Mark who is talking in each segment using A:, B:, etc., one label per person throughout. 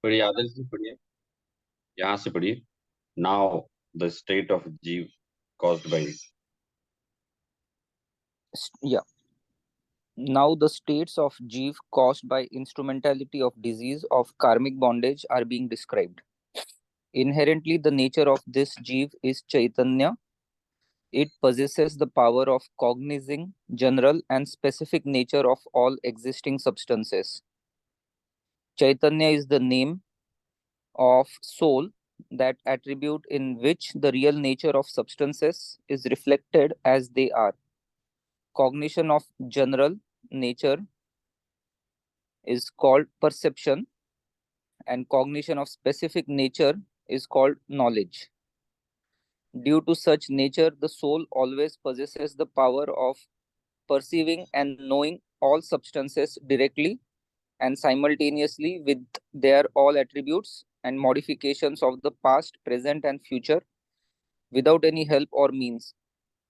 A: पढ़िए, आदर्श जी पढ़िए, यहाँ से पढ़िए। नाउ द स्टेट ऑफ जीव caused by.
B: Yeah. Now the states of Jeev caused by instrumentality of disease of karmic bondage are being described. Inherently, the nature of this Jeev is Chaitanya. It possesses the power of cognizing general and specific nature of all existing substances. Chaitanya is the name of soul, that attribute in which the real nature of substances is reflected as they are. Cognition of general nature is called perception, and cognition of specific nature is called knowledge. Due to such nature, the soul always possesses the power of perceiving and knowing all substances directly and simultaneously with their all attributes and modifications of the past, present, and future without any help or means.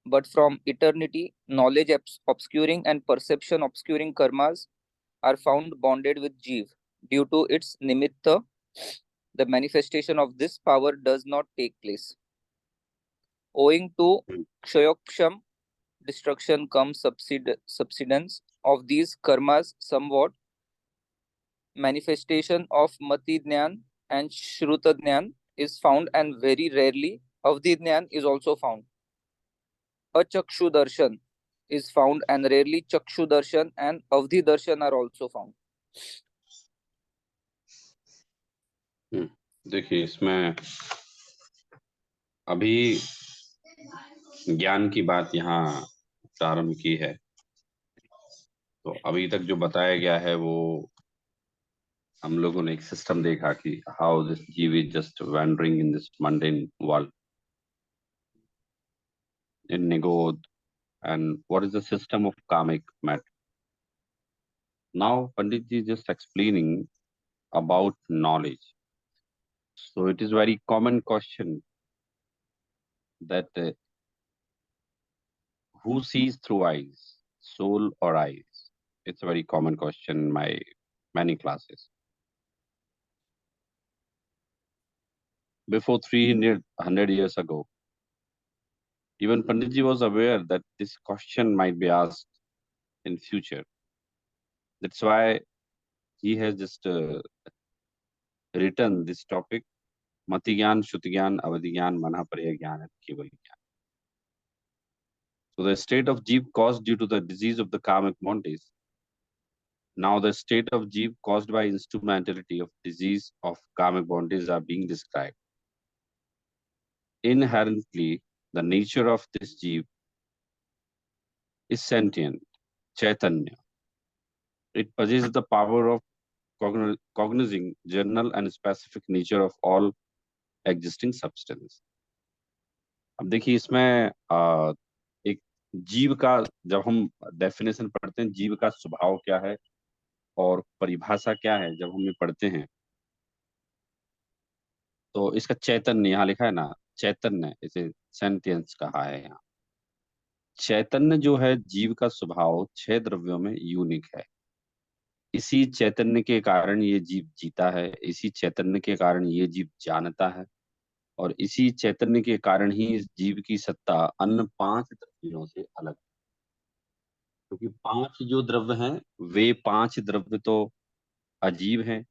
B: But from eternity, knowledge obscuring and perception obscuring karmas are found bonded with Jeev. Due to its nimitta, the manifestation of this power does not take place. Owing to kshayoksham, destruction comes subsidence of these karmas somewhat. Manifestation of mati jnana and shruta jnana is found, and very rarely avdhi jnana is also found. Achakshu darshan is found, and rarely chakshu darshan and avdhi darshan are also found.
A: देखिए, इसमें अभी ज्ञान की बात यहाँ प्रारंभ की है। तो अभी तक जो बताया गया है वो हम लोगों ने एक सिस्टम देखा कि how this jiva is just wandering in this mundane world in nigod, and what is the system of karmic matter. Now Pandit ji is just explaining about knowledge. So it is very common question that who sees through eyes, soul or eyes? It's a very common question in my many classes. Before 300 years ago, even Panditji was aware that this question might be asked in future. That's why he has just written this topic, Mati Gyan, Shruti Gyan, Avadhi Gyan, Mana Parya Gyan, and Keval Gyan. So the state of Jeev caused due to the disease of the karmic bondage. Now the state of Jeev caused by instrumentality of disease of karmic bondage are being described. Inherently, the nature of this Jeev is sentient, Chaitanya. It possesses the power of cognizing general and specific nature of all existing substance. अब देखिए इसमें एक जीव का, जब हम definition पढ़ते हैं जीव का स्वभाव क्या है और परिभाषा क्या है, जब हम ये पढ़ते हैं तो इसका चैतन्य यहाँ लिखा है ना, चैतन्य, इसे सेंटियंस कहा है यहाँ। चैतन्य जो है जीव का स्वभाव 6 द्रव्यों में यूनिक है। इसी चैतन्य के कारण ये जीव जीता है, इसी चैतन्य के कारण ये जीव जानता है, और इसी चैतन्य के कारण ही इस जीव की सत्ता अन्य 5 द्रव्यों से अलग है। क्योंकि 5 जो द्रव्य हैं वे 5 द्रव्य तो अजीब हैं,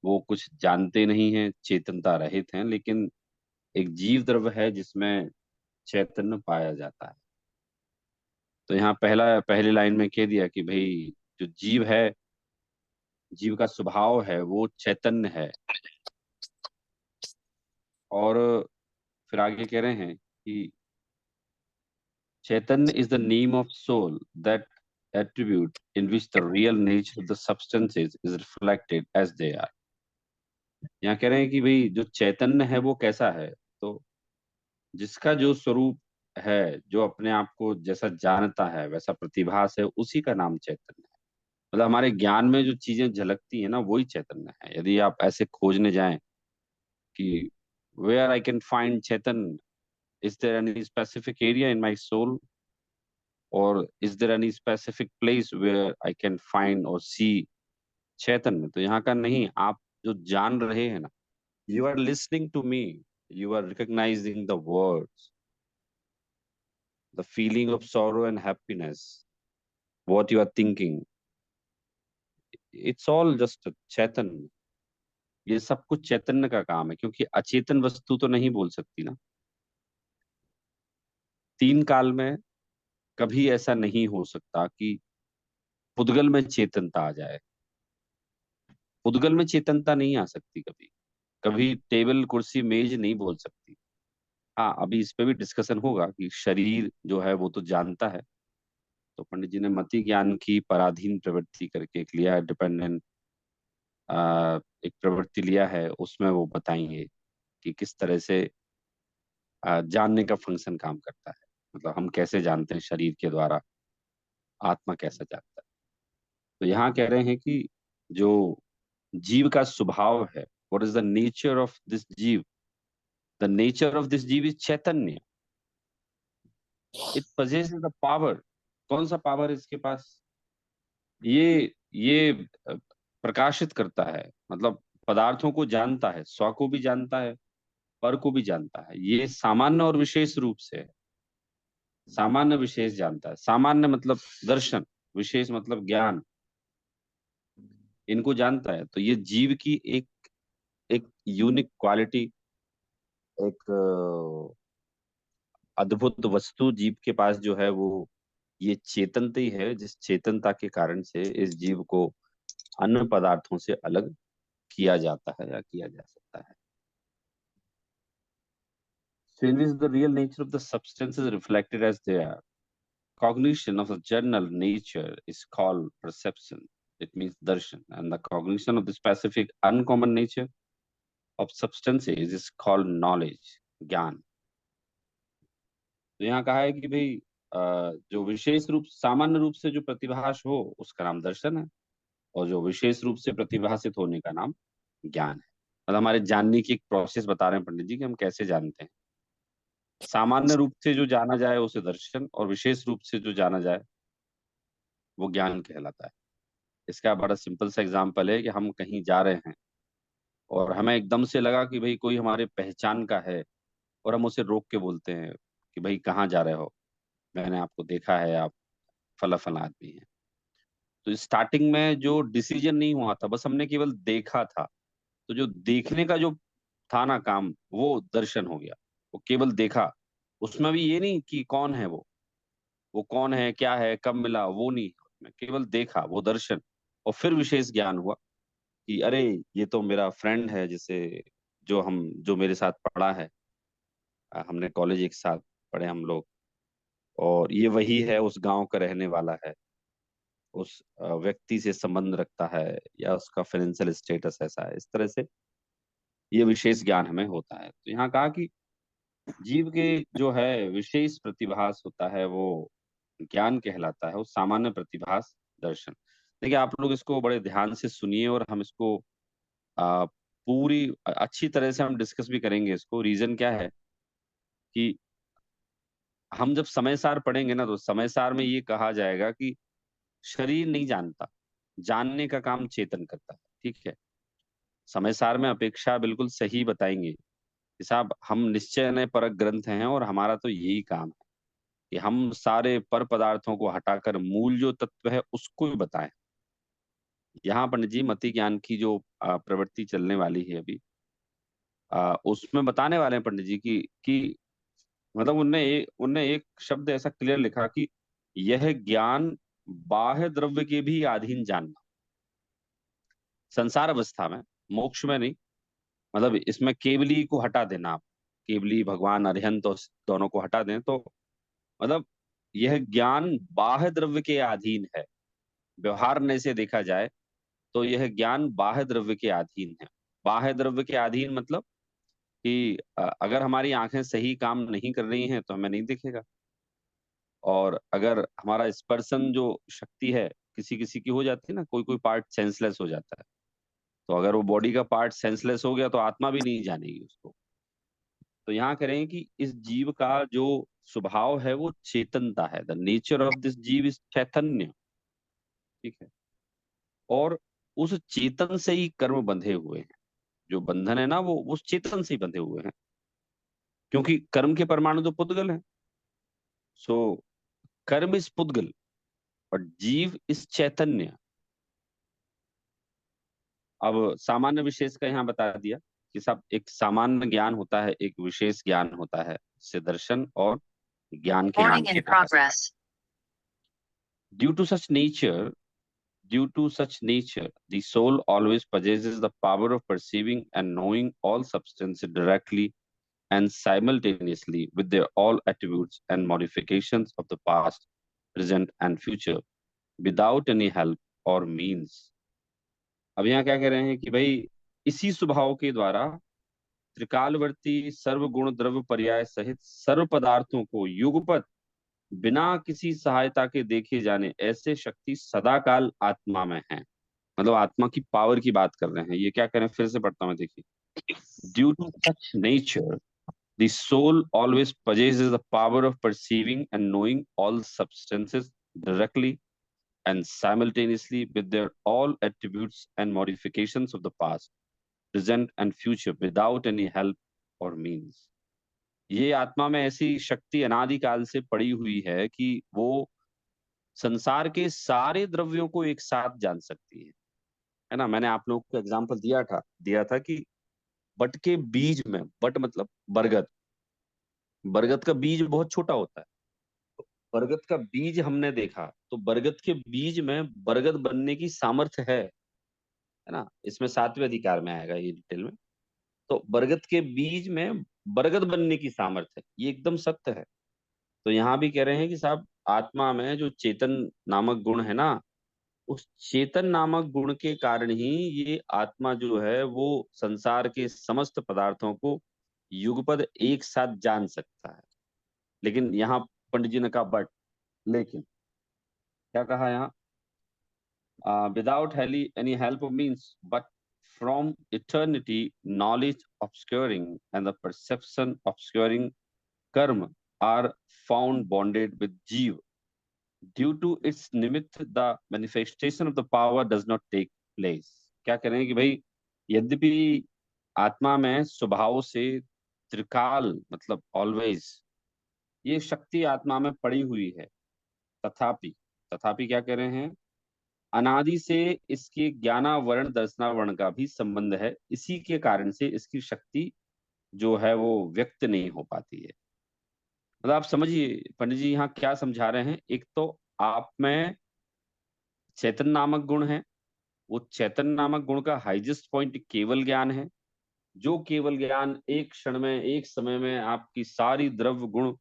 A: वो कुछ जानते नहीं हैं, चेतनता रहित हैं, लेकिन एक जीव द्रव्य है जिसमें चैतन्य पाया जाता है। तो यहाँ पहली लाइन में कह दिया कि भाई जो जीव है, जीव का स्वभाव है वो चैतन्य है। और फिर आगे कह रहे हैं कि chaitanya is the name of soul, that attribute in which the real nature of the substances is reflected as they are. यहाँ कह रहे हैं कि भाई जो चैतन्य है वो कैसा है, तो जिसका जो स्वरूप है, जो अपने आप को जैसा जानता है वैसा प्रतिभास है, उसी का नाम चैतन्य है। मतलब हमारे ज्ञान में जो चीजें झलकती है ना, वही चैतन्य है। यदि आप ऐसे खोजने जाएं कि where I can find chaitanya, is there any specific area in my soul, or is there any specific place where I can find or see चैतन्य, तो यहाँ का नहीं। आप जो जान रहे हैं ना, you are listening to me, you are recognising the words, the feeling of sorrow and happiness, what you are thinking, it's all just chaitanya. ये सब कुछ चैतन्य का काम है, क्योंकि अचेतन वस्तु तो नहीं बोल सकती ना। तीन काल में कभी ऐसा नहीं हो सकता कि पुद्गल में चेतनता आ जाए। पुद्गल में चेतनता नहीं आ सकती कभी। कभी टेबल कुर्सी मेज नहीं बोल सकती। हाँ, अभी इस पे भी डिस्कशन होगा कि शरीर जो है वो तो जानता है। तो पंडित जी ने मति ज्ञान की पराधीन प्रवृत्ति करके एक लिया है, डिपेंडेंट एक प्रवृत्ति लिया है, उसमें वो बताएंगे कि किस तरह से जानने का फंक्शन काम करता है। मतलब हम कैसे जानते हैं शरीर के द्वारा, आत्मा कैसा जानता है। तो यहाँ कह रहे हैं कि जो जीव का स्वभाव है, what is the nature of this जीव, the nature of this jiva is Chaitanya. It possesses the power. कौन सा पावर इसके पास? ये प्रकाशित करता है, मतलब पदार्थों को जानता है, स्व को भी जानता है, पर को भी जानता है। ये सामान्य और विशेष रूप से है। सामान्य विशेष जानता है। सामान्य मतलब दर्शन, विशेष मतलब ज्ञान, इनको जानता है। तो ये जीव की एक एक यूनिक क्वालिटी, एक अद्भुत वस्तु जीव के पास जो है वो ये चेतनता ही है, जिस चेतनता के कारण से इस जीव को अन्य पदार्थों से अलग किया जाता है या किया जा सकता है। So in which the real nature of the substances reflected as they are. Cognition of the general nature is called perception. It means darshan. And the cognition of the specific uncommon nature of substances is called knowledge, ज्ञान। तो यहाँ कहा है कि भाई जो विशेष रूप सामान्य रूप से जो प्रतिभास हो उसका नाम दर्शन है, और जो विशेष रूप से प्रतिभासित होने का नाम ज्ञान है। मतलब हमारे जानने की एक प्रोसेस बता रहे हैं पंडित जी कि हम कैसे जानते हैं। सामान्य रूप से जो जाना जाए उसे दर्शन, और विशेष रूप से जो जाना जाए वो ज्ञान कहलाता है। इसका बड़ा सिंपल सा एग्जांपल है कि हम कहीं जा रहे हैं और हमें एकदम से लगा कि भाई कोई हमारे पहचान का है, और हम उसे रोक के बोलते हैं कि भाई कहाँ जा रहे हो, मैंने आपको देखा है, आप फला फला आदमी है। तो स्टार्टिंग में जो डिसीजन नहीं हुआ था, बस हमने केवल देखा था। तो जो देखने का जो था ना काम, वो दर्शन हो गया। वो केवल देखा, उसमें भी ये नहीं कि कौन है वो कौन है, क्या है, कब मिला, वो नहीं। मैं केवल देखा, वो दर्शन। और फिर विशेष ज्ञान हुआ कि अरे ये तो मेरा फ्रेंड है, जिसे जो मेरे साथ पढ़ा है, हमने कॉलेज एक साथ पढ़े हम लोग, और ये वही है, उस गांव का रहने वाला है, उस व्यक्ति से संबंध रखता है, या उसका फाइनेंशियल स्टेटस ऐसा है। इस तरह से ये विशेष ज्ञान हमें होता है। तो यहाँ कहा कि जीव के जो है विशेष प्रतिभास होता है वो ज्ञान कहलाता है, वो सामान्य प्रतिभास दर्शन। देखिए आप लोग इसको बड़े ध्यान से सुनिए, और हम इसको पूरी अच्छी तरह से हम डिस्कस भी करेंगे। इसको रीजन क्या है कि हम जब समय सार पढ़ेंगे ना, तो समय सार में ये कहा जाएगा कि शरीर नहीं जानता, जानने का काम चेतन करता है। ठीक है, समय सार में अपेक्षा बिल्कुल सही बताएंगे कि साहब हम निश्चय नए परक ग्रंथ हैं, और हमारा तो यही काम है कि हम सारे पर पदार्थों को हटाकर मूल जो तत्व है उसको भी बताएं। यहाँ पंडित जी मति ज्ञान की जो प्रवृत्ति चलने वाली है अभी, उसमें बताने वाले हैं पंडित जी कि मतलब उनने एक शब्द ऐसा क्लियर लिखा कि यह ज्ञान बाह्य द्रव्य के भी अधीन जानना। संसार अवस्था में, मोक्ष में नहीं। मतलब इसमें केवली को हटा देना आप, केवली भगवान अरिहंत और दोनों को हटा दें तो मतलब यह ज्ञान बाह्य द्रव्य के अधीन है। व्यवहार में से देखा जाए तो यह ज्ञान बाह्य द्रव्य के अधीन है। बाह्य द्रव्य के अधीन मतलब कि अगर हमारी आंखें सही काम नहीं कर रही हैं तो हमें नहीं दिखेगा। और अगर हमारा स्पर्शन जो शक्ति है, किसी किसी की हो जाती है ना, कोई कोई पार्ट सेंसलेस हो जाता है। तो अगर वो बॉडी का पार्ट सेंसलेस हो गया तो आत्मा भी नहीं जानेगी उसको। तो यहाँ करें कि इस जीव का जो स्वभाव है वो चेतनता है। The nature of this jiva is चैतन्य। ठीक है। और उस चेतन से ही कर्म बंधे हुए हैं। जो बंधन है ना, वो उस चेतन से ही बंधे हुए हैं, क्योंकि कर्म के परमाणु तो पुद्गल है। सो कर्म इज पुद्गल और जीव इज चैतन्य। अब सामान्य विशेष का यहाँ बता दिया कि सब एक सामान्य ज्ञान होता है, एक विशेष ज्ञान होता है, जिसे दर्शन और ज्ञान के नाम से कहा जाता है। Due to such nature Due to such nature, the soul always possesses the power of perceiving and knowing all substances directly and simultaneously with their all attributes and modifications of the past, present, and future without any help or means. अब यहाँ क्या कह रहे हैं कि भाई इसी स्वभाव के द्वारा त्रिकालवर्ती सर्वगुण द्रव्य पर्याय सहित सर्व पदार्थों को युगपत बिना किसी सहायता के देखे जाने ऐसे शक्ति सदाकाल आत्मा में है। मतलब आत्मा की पावर की बात कर रहे हैं। ये क्या करें, फिर से पढ़ता हूं, देखिए। Due to such nature the soul always possesses the power of perceiving and knowing all substances directly and simultaneously with their all attributes and modifications of the past, present and future without any help or means. ये आत्मा में ऐसी शक्ति अनादिकाल से पड़ी हुई है कि वो संसार के सारे द्रव्यों को एक साथ जान सकती है ना। मैंने आप लोगों को एग्जांपल दिया था कि बट के बीज में, बट मतलब बरगद, बरगद का बीज बहुत छोटा होता है। तो बरगद का बीज हमने देखा, तो बरगद के बीज में बरगद बनने की सामर्थ्य है ना। इसमें सातवें अधिकार में आएगा ये डिटेल में। तो बरगद के बीज में बरगद बनने की सामर्थ्य है, ये एकदम सत्य है। तो यहाँ भी कह रहे हैं कि साहब आत्मा में जो चेतन नामक गुण है ना, उस चेतन नामक गुण के कारण ही ये आत्मा जो है वो संसार के समस्त पदार्थों को युगपद एक साथ जान सकता है। लेकिन यहाँ पंडित जी ने कहा बट, लेकिन क्या कहा यहाँ, without any help means but from eternity knowledge obscuring and the perception obscuring कर्म are found bonded with जीव. Due to its निमित्त the manifestation of the power does not take place. क्या कह रहे हैं कि भाई यद्यपि आत्मा में स्वभाव से त्रिकाल मतलब ऑलवेज ये शक्ति आत्मा में पड़ी हुई है, तथापि तथापि क्या कह रहे हैं, अनादि से इसके ज्ञानावरण दर्शनावरण का भी संबंध है। इसी के कारण से इसकी शक्ति जो है वो व्यक्त नहीं हो पाती है। मतलब आप समझिए पंडित जी यहाँ क्या समझा रहे हैं। एक तो आप में चैतन नामक गुण है, वो चैतन नामक गुण का हाईएस्ट पॉइंट केवल ज्ञान है। जो केवल ज्ञान एक क्षण में, एक समय में आपकी सारी द्रव्य गुण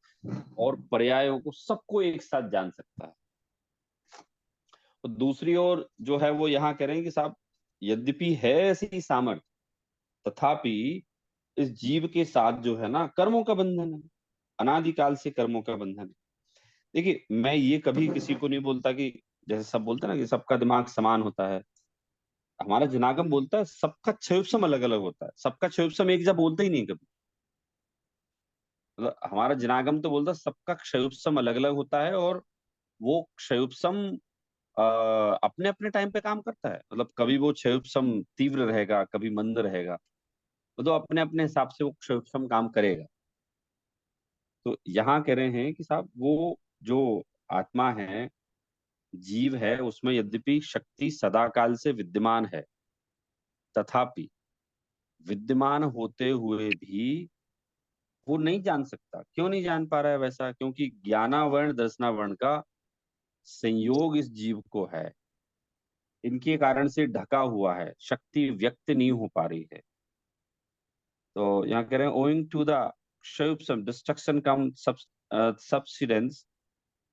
A: और पर्यायों को सबको एक साथ जान सकता है। और दूसरी ओर जो है वो यहाँ कह रहे हैं कि साहब यद्यपि है ऐसी सामर्थ्य, तथापि इस जीव के साथ जो है ना कर्मों का बंधन है, अनादिकाल से कर्मों का बंधन है। देखिए मैं ये कभी किसी को नहीं बोलता कि जैसे सब बोलते हैं ना कि सबका दिमाग समान होता है। हमारा जनागम बोलता है सबका क्षयोपसम अलग अलग होता है, सबका क्षयोपसम एक जैसा बोलता ही नहीं कभी। मतलब हमारा जनागम तो बोलता है सबका क्षयोपसम अलग अलग होता है, और वो क्षयोपसम अपने अपने टाइम पे काम करता है। मतलब कभी वो क्षयोपसम तीव्र रहेगा, कभी मंद रहेगा, तो अपने अपने हिसाब से वो क्षयोपसम काम करेगा। तो यहाँ कह रहे हैं कि साहब वो जो आत्मा है, जीव है, उसमें यद्यपि शक्ति सदाकाल से विद्यमान है, तथापि विद्यमान होते हुए भी वो नहीं जान सकता। क्यों नहीं जान पा रहा है वैसा, क्योंकि ज्ञानावरण दर्शनावरण का संयोग इस जीव को है, इनके कारण से ढका हुआ है, शक्ति व्यक्त नहीं हो पा रही है। तो यहाँ कह रहे हैं owing to the kshayopasham destruction cum subsidence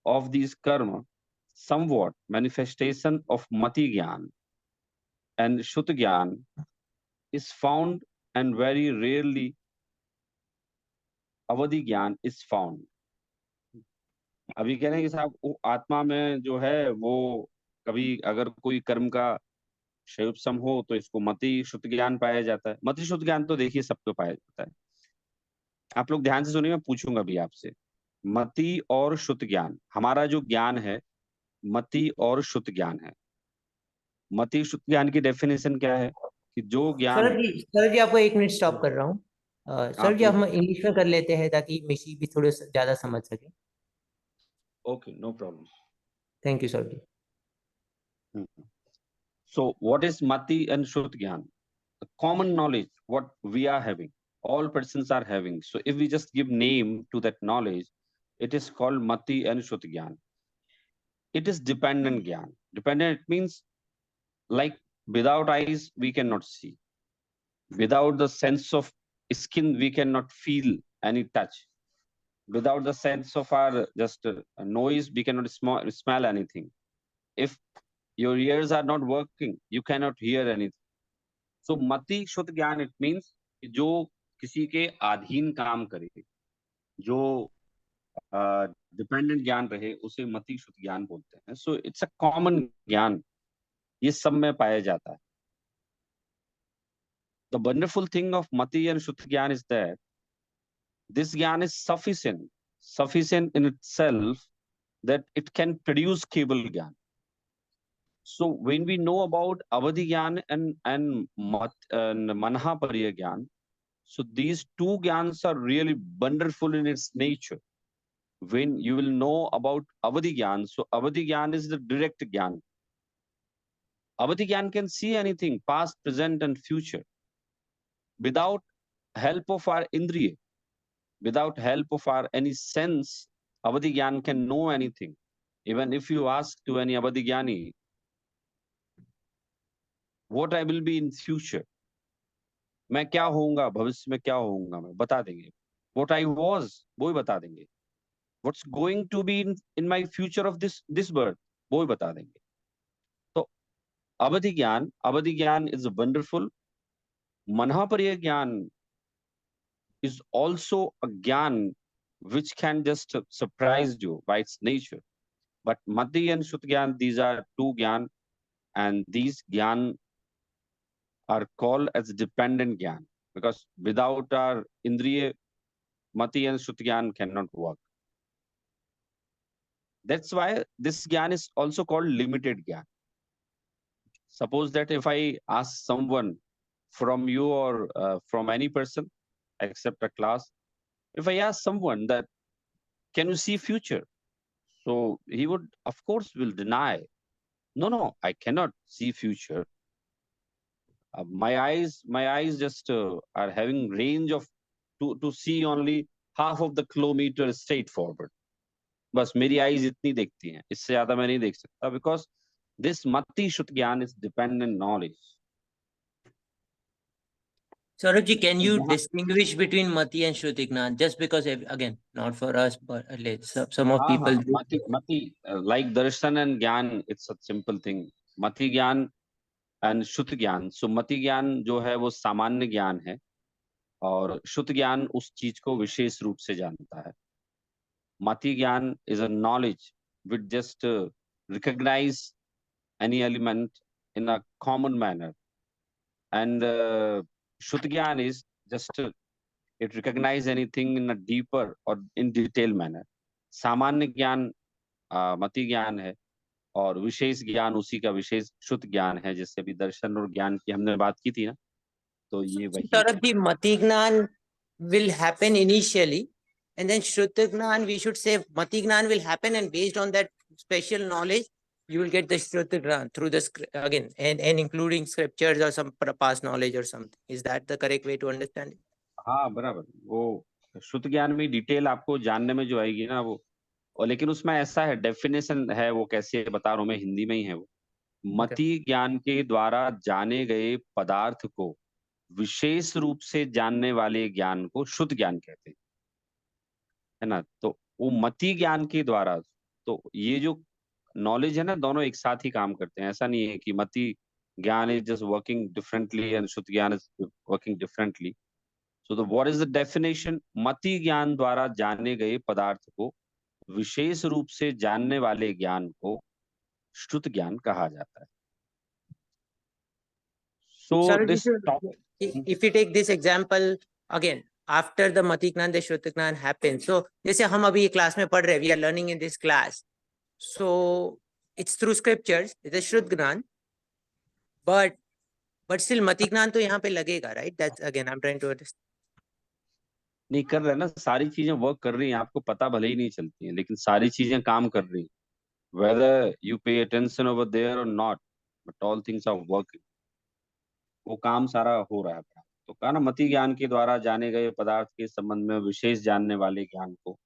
A: of these karma, somewhat manifestation of mati gyan and shut gyan is found, and very rarely avadhi gyan is found. अभी कह रहे हैं कि साहब वो आत्मा में जो है वो कभी अगर कोई कर्म का क्षयोपम हो तो इसको मति शुद्ध ज्ञान पाया जाता है। मति शुद्ध ज्ञान तो देखिए सबको पाया जाता है। आप लोग ध्यान से सुनिए, मैं पूछूंगा भी आपसे। मति और शुद्ध ज्ञान, हमारा जो ज्ञान है मति और शुद्ध ज्ञान है। मति शुद्ध ज्ञान की डेफिनेशन क्या है कि जो ज्ञान।
C: सर जी आपको 1 मिनट स्टॉप कर रहा हूँ।
A: हाँ
C: सर जी
A: प्लीज।
C: हम इंग्लिश में कर लेते हैं ताकि मिशी भी थोड़े ज्यादा समझ सके।
A: Okay, no problem.
C: Thank you sir ji.
A: So what is mati and shuddh gyan? The common knowledge what we are having, all persons are having. So if we just give name to that knowledge, it is called mati and shuddh gyan. It is dependent gyan. Dependent means like without eyes we cannot see, without the sense of skin we cannot feel any touch, without the sense of our just noise we cannot smell anything. If your ears are not working, you cannot hear anything. सो मति शुद्ध ज्ञान it means जो किसी के अधीन काम करे, जो डिपेंडेंट ज्ञान रहे, उसे मति शुद्ध ज्ञान बोलते हैं. सो इट्स अ कॉमन ज्ञान, ये सब में पाया जाता है. द वंडरफुल थिंग ऑफ मति एंड शुद्ध ज्ञान इज दैट दिस ज्ञान is sufficient in itself that it can produce केवल ज्ञान. So when we know about avadhi gyan and manhapariya gyan, so these two gyans are really wonderful in its nature. When you will know about avadhi gyan, so avadhi gyan is the direct gyan. Avadhi gyan can see anything, past, present, and future, without help of our indriya, without help of our any sense. Avadhi gyan can know anything. Even if you ask to any avadhi gyani, what I will be in future, मैं क्या होऊंगा, भविष्य में क्या होऊंगा, मैं बता देंगे. What I was, वो ही बता देंगे. What's going to be in my future of this birth, वो ही बता देंगे. तो अवधि ज्ञान is wonderful. मनहापरिय ज्ञान is also a ज्ञान which can just surprise you by its nature. But mati and shut ज्ञान, these are two ज्ञान, and these ज्ञान are called as dependent ज्ञान because without our indriya, mati and shut ज्ञान cannot work. That's why this gyan is also called limited gyan. Suppose that if I ask someone from you or from any person except a class, if I ask someone that, can you see future? So he would, of course, will deny. No, I cannot see future. My eyes just are having range of to see only half of the kilometer straight forward. बस मेरी eyes इतनी देखती हैं, इससे ज्यादा मैं नहीं देख सकता, बिकॉज दिस मति शुद्ध ज्ञान is dependent knowledge.
C: Saurabh ji, can you distinguish between mati and shruti-gnan? Just because, again, not for us, but at least some of people do.
A: मति like darshan and ज्ञान, it's a simple thing. मति ज्ञान and shuddh ज्ञान. सो मति ज्ञान जो है वो सामान्य ज्ञान है, और शुद्ध ज्ञान उस चीज को विशेष रूप से जानता है. मति ज्ञान is a knowledge which just recognize any element in a common manner, and Shuddh Gyan is just it recognize anything in a deeper or in detailed manner. सामान्य ज्ञान मति ज्ञान है, और विशेष ज्ञान उसी का विशेष शुद्ध ज्ञान है. जैसे अभी दर्शन और ज्ञान की हमने बात की थी ना, तो ये वही है.
C: Saurabh ji, mati-gnan will happen initially, and then shruti-gnan, we should say mati-gnan will happen, and based on that special knowledge, you will get the shruti-gnan through the again, and including scriptures or some past knowledge or something. Is that the correct way to understand it?
A: हाँ बराबर. वो शुद्ध ज्ञान में detail आपको जानने में जो आएगी ना वो, और लेकिन उसमें ऐसा है, डेफिनेशन है, वो कैसे बता रहा हूँ मैं, हिंदी में ही है वो. मति ज्ञान के द्वारा जाने गए पदार्थ को विशेष रूप से जानने वाले ज्ञान को शुद्ध ज्ञान कहते हैं, है ना. तो वो मति ज्ञान के द्वारा, तो ये जो नॉलेज है ना, दोनों एक साथ ही काम करते हैं. ऐसा नहीं है कि मति ज्ञान is just working differently and shuddh ज्ञान is working differently. So the what is the definition? मति ज्ञान द्वारा जाने गए पदार्थ को विशेष रूप से जानने वाले ज्ञान को शुद्ध ज्ञान कहा जाता है. So this topic,
C: if we take this example again, after the mati-gnan, the shruti-gnan happens. So जैसे हम अभी ये क्लास में पढ़ रहे हैं, we are learning in this class. So it's through scriptures, it's a Shrut-gnan. but still मति ज्ञान तो यहाँ पे लगेगा, right? That's again I'm trying to understand.
A: नहीं कर रहे हैं ना, सारी चीजें वर्क कर रही हैं, आपको पता भले ही नहीं चलती हैं, लेकिन सारी चीजें काम कर रही हैं, whether you pay attention over there or not, but all things are working. वो काम सारा हो रहा है। तो कहा ना, मति ज्ञान के द्वारा जाने गए पदार्थ के संबंध में विशेष जानने वाले ज्ञान को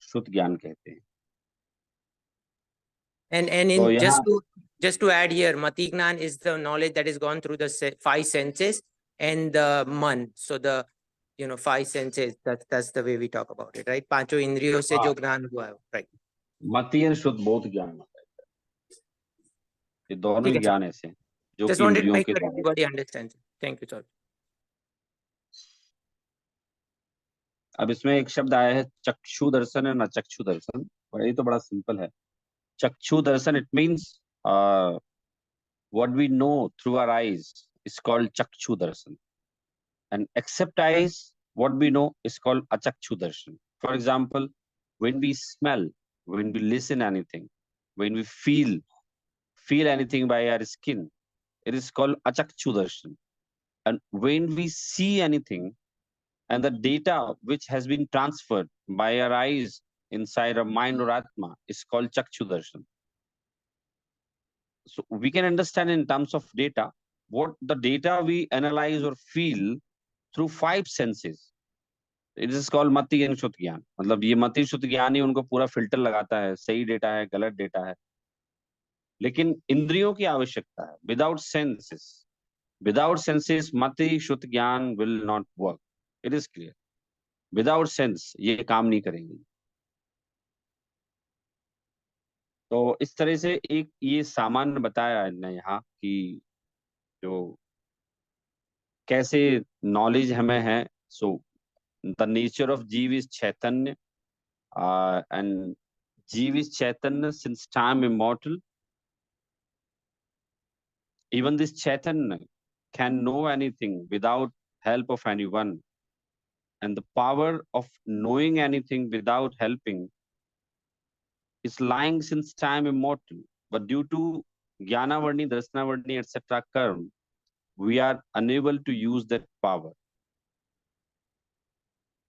A: शुद्ध ज्ञान कहते हैं।
C: And
A: तो
C: in
A: यहाँ
C: just to add here, mati gnan is the knowledge that is gone through the five senses and the man. So the five senses, that's the way we talk about it, right? पांचों इंद्रियों से जो ज्ञान हुआ है, right?
A: मति और शुद्ध बोध ज्ञान होता है, ये दोनों
C: ठीक
A: ही
C: है,
A: ज्ञान ऐसे हैं जो
C: just
A: कि
C: wanted to
A: इंद्रियों
C: make
A: के
C: sure
A: द्वारा।
C: everybody understands. Thank you, sir.
A: अब इसमें एक शब्द आया है चक्षु दर्शन है ना, चक्षु दर्शन, और ये तो बड़ा सिंपल है। Chakshu darshan, it means what we know through our eyes is called chakshu darshan, and except eyes, what we know is called achakshu darshan. For example, when we smell, when we listen anything, when we feel anything by our skin, it is called achakshu darshan. And when we see anything, and the data which has been transferred by our eyes inside our mind or atma is called chakshu darshan. So we can understand in terms of data what the data we analyze or feel through five senses. It is called mati and शुद्ध ज्ञान। मतलब ये मति शुद्ध ज्ञान ही उनको पूरा filter लगाता है, सही डेटा है, गलत डेटा है। लेकिन इंद्रियों की आवश्यकता है। विदाउट सेंसेस मति शुद्ध ज्ञान will not work. It is clear, without sense ये काम नहीं करेंगे। तो इस तरह से एक ये सामान्य बताया है यहाँ कि जो कैसे नॉलेज हमें है। सो द नेचर ऑफ जीव इज चैतन्य, एंड जीव is Chaitanya since time immortal. Even this chaitanya can know anything without help of anyone, and the power of knowing anything without helping is lying since time immortal. But due to jnana varni, darsana varni, etc. karma, we are unable to use that power.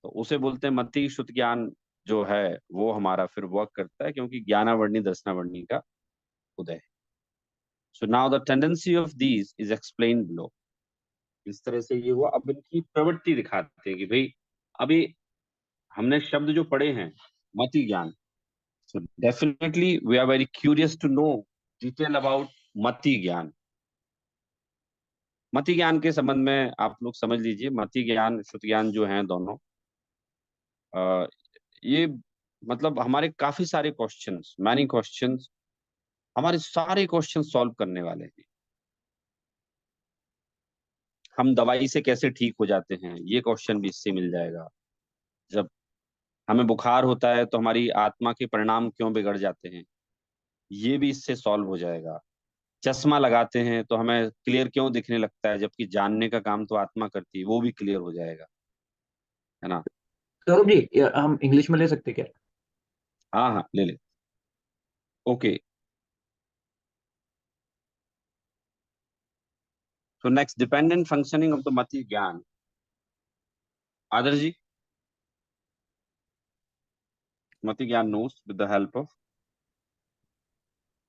A: तो उसे बोलते हैं मति शुद्ध ज्ञान जो है वो हमारा फिर वर्क करता है, क्योंकि ज्ञाना वर्णी दर्शना वर्णी का उदय है। So now the tendency of these is explained below. इस तरह से ये हुआ। अब इनकी प्रवृत्ति दिखाते हैं कि भाई अभी हमने शब्द जो पढ़े हैं मति ज्ञान, so definitely we are very curious to know detail about mati gyan. मति ज्ञान के संबंध में आप लोग समझ लीजिए, मति ज्ञान शुद्ध ज्ञान जो है दोनों, ये मतलब हमारे काफी सारे क्वेश्चंस, मैनी क्वेश्चंस, हमारे सारे क्वेश्चन सॉल्व करने वाले हैं। हम दवाई से कैसे ठीक हो जाते हैं, ये क्वेश्चन भी इससे मिल जाएगा। जब हमें बुखार होता है तो हमारी आत्मा के परिणाम क्यों बिगड़ जाते हैं, ये भी इससे सॉल्व हो जाएगा। चश्मा लगाते हैं तो हमें क्लियर क्यों दिखने लगता है, जबकि जानने का काम तो आत्मा करती है, वो भी क्लियर हो जाएगा, है ना।
D: सौरभ जी, हम इंग्लिश में ले सकते क्या?
A: हाँ हाँ ले ले। Okay, so next, dependent functioning of the mati gyan. Adarsh ji, mati gyan knows with the help of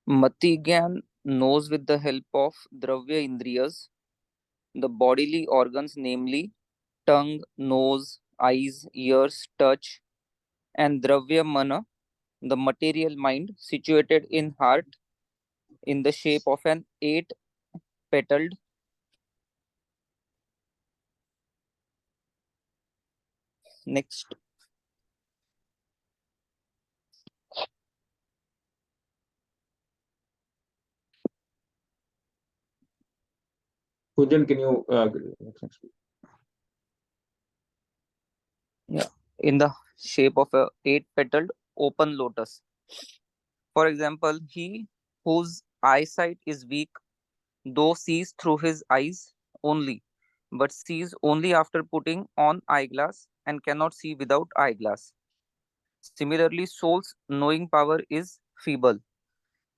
B: Mati Gyan knows with the help of Dravya Indriyas, the bodily organs, namely tongue, nose, eyes, ears, touch, and Dravya Mana, the material mind, situated in heart in the shape of an eight-petaled. Next.
D: Pujan, can you
B: Yeah, in the shape of a eight-petaled open lotus. For example, he whose eyesight is weak, though sees through his eyes only, but sees only after putting on eyeglass and cannot see without eyeglass. Similarly, soul's knowing power is feeble.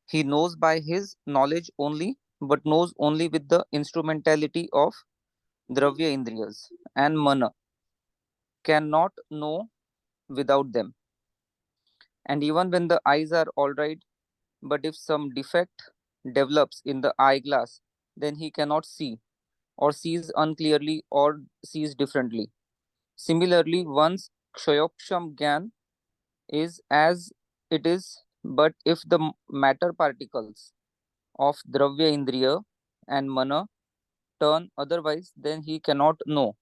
B: He knows by his knowledge only, but knows only with the instrumentality of Dravya Indriyas, and Mana cannot know without them. And even when the eyes are alright, but if some defect develops in the eyeglass, then he cannot see, or sees unclearly, or sees differently. Similarly, one's Kshayoksham Gyan is as it is, but if the matter particles of Dravya Indriya and Mana turn otherwise, then he cannot know,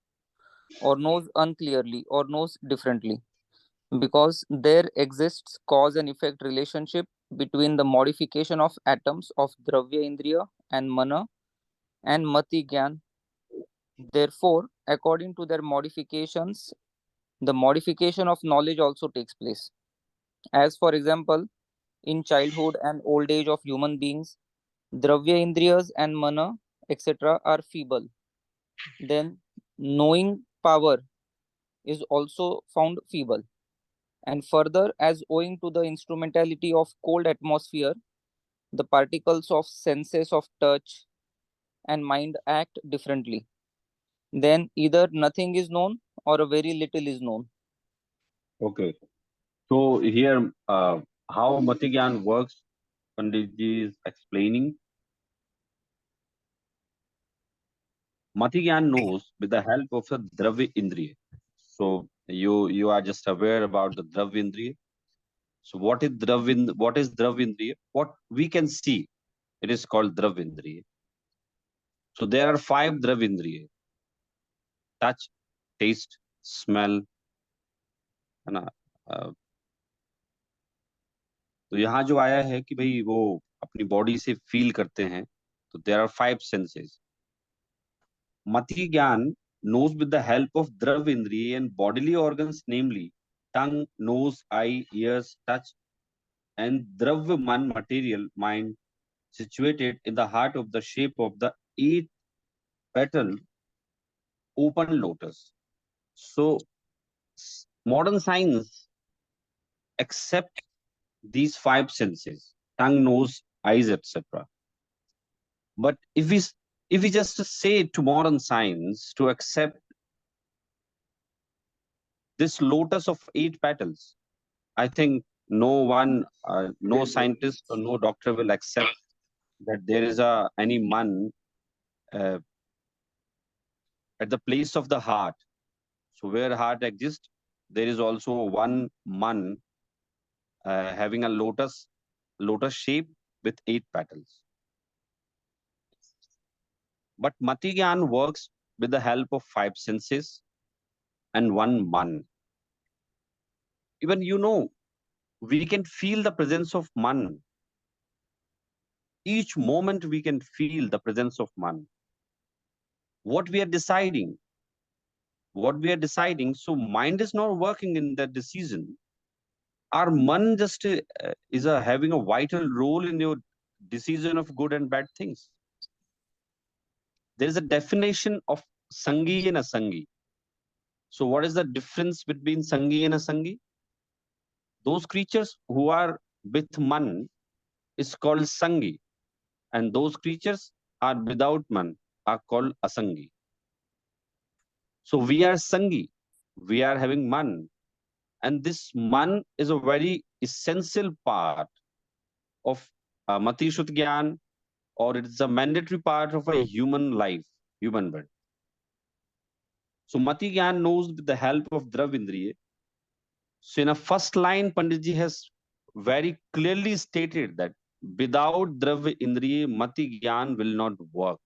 B: or knows unclearly, or knows differently, because there exists cause and effect relationship between the modification of atoms of Dravya Indriya and Mana and Mati Gyan. Therefore, according to their modifications, the modification of knowledge also takes place. As for example, in childhood and old age of human beings, Dravya Indriyas and Mana, etc., are feeble. Then, knowing power is also found feeble. And further, as owing to the instrumentality of cold atmosphere, the particles of senses of touch and mind act differently. Then either nothing is known or a very little is known.
A: Okay. So here, how Matigyan works, Panditji is explaining. Matigyan knows with the help of a Dravya Indriya. So you are just aware about the Dravya Indriya. So what is Dravya Indriya? What we can see, it is called Dravya Indriya. So there are 5 Dravya Indriya: touch, taste, smell, है ना. तो यहाँ जो आया है कि भाई वो अपनी बॉडी से फील करते हैं, तो there are 5 senses. Mati Gyan knows with the help of Drav Indriya and bodily organs, namely tongue, nose, eye, ears, touch, and Drav Man, material mind, situated in the heart of the shape of the 8 petal open lotus. So modern science accept these 5 senses: tongue, nose, eyes, etc. But if we just say to modern science to accept this lotus of 8 petals, I think no scientist or no doctor will accept that there is any man uh, at the place of the heart. So where heart exists, there is also one man having a lotus shape with 8 petals. But Matigyan works with the help of 5 senses and one man. Even we can feel the presence of man. Each moment we can feel the presence of man. What we are deciding, so mind is not working in that decision. Our man just is having a vital role in your decision of good and bad things. There is a definition of Sangi and Asangi. So what is the difference between Sangi and Asangi? Those creatures who are with man is called Sangi, and those creatures are without man are called Asangi. So we are Sangi, we are having man, and this man is a very essential part of Mati Shut Gyan, or it is a mandatory part of a human life, human being. So Mati Gyan knows with the help of Dravindriya. So in a first line, Panditji has very clearly stated that without Dravya Indriya, Mati Gyan will not work.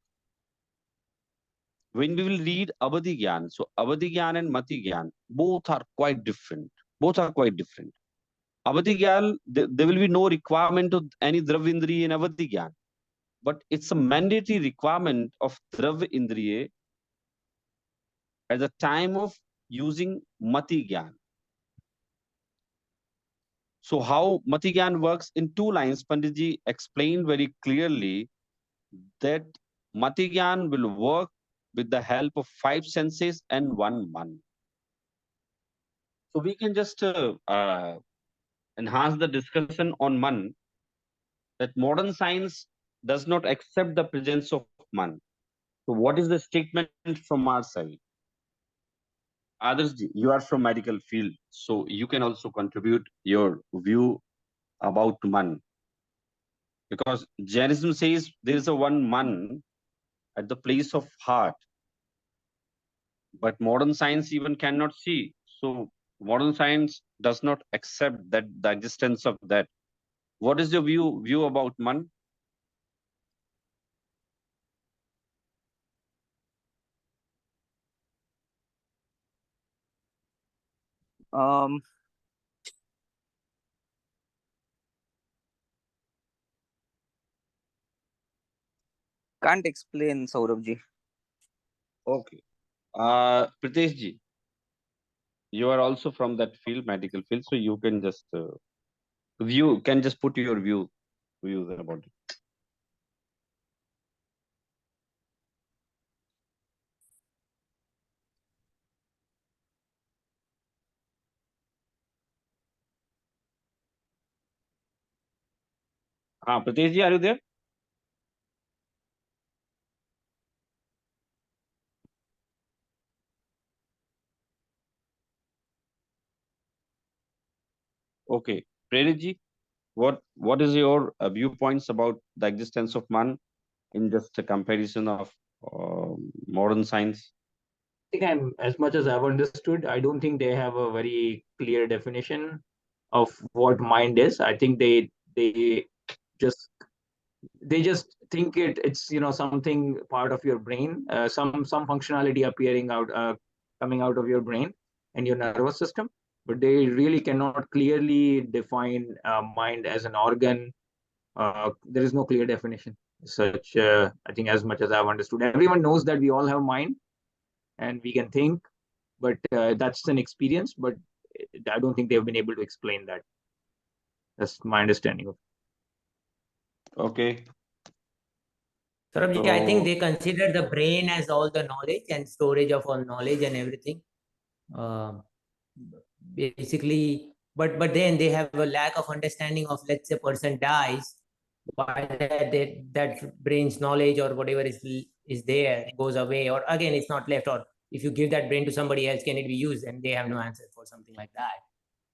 A: When we will read Abadi Gyan, so Abadi Gyan and Mati Gyan, both are quite different. Both are quite different. Avadhi Gyan, there will be no requirement of any Dravya Indriya in Avadhi Gyan. But it's a mandatory requirement of Dravya Indriya at the time of using Mati Gyan. So how Mati Gyan works in 2 lines, Panditji explained very clearly that Mati Gyan will work with the help of 5 senses and one man. So we can just enhance the discussion on man, that modern science does not accept the presence of man. So what is the statement from our side? Others, you are from medical field, so you can also contribute your view about man. Because Jainism says there is a one man at the place of heart, but modern science even cannot see. So modern science does not accept that the existence of that. What is your view about man?
B: Um, can't explain, Saurabh ji.
A: Okay. Pritesh ji, you are also from that field, medical field, so you can just put your views about it. Pritesh ji, are you there? Okay. Prerit ji, what is your viewpoints about the existence of man in just a comparison of modern science?
D: I think as much as I've understood, I don't think they have a very clear definition of what mind is. I think they just they just think it's something part of your brain, some functionality appearing out, coming out of your brain and your nervous system, but they really cannot clearly define mind as an organ. There is no clear definition such. I think as much as I've understood, everyone knows that we all have mind and we can think, but that's an experience. But I don't think they've been able to explain that. That's my understanding of
A: Okay.
C: Saurabh, I think
A: So
C: they consider the brain as all the knowledge and storage of all knowledge and everything. Basically, but then they have a lack of understanding of, let's say, person dies, why that brain's knowledge or whatever is there goes away, or again it's not left, or if you give that brain to somebody else, can it be used? And they have no answer for something like that.